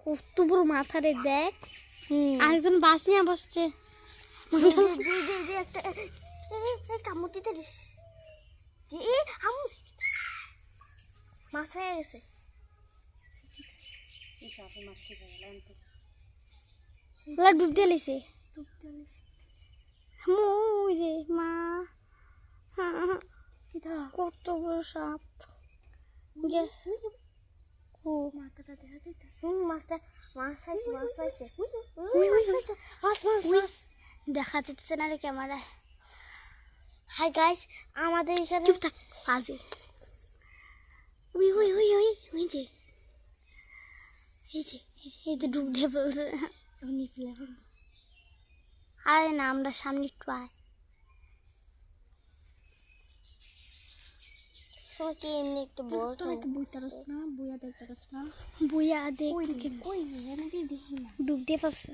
কত বড় মাথা রে দেখ। আরেকজন বাস নিয়ে বসছে। একটা কামড়িতে দিস। মাছ হয়ে গেছে। ডুব দিয়ে লিছে। ওই যে মা কত বড় সাপ। মাছটা দেখা যেতেছে না রে ক্যামেরায়। হাই গাইস, আমাদের এখানে বাজে এই যে ডুব দিয়ে ফেলছে। আরে না, আমরা সামনে একটু আয়। কি এমনি একটু বড় বুয়া দেখ ডুব দিয়ে ফেলছে।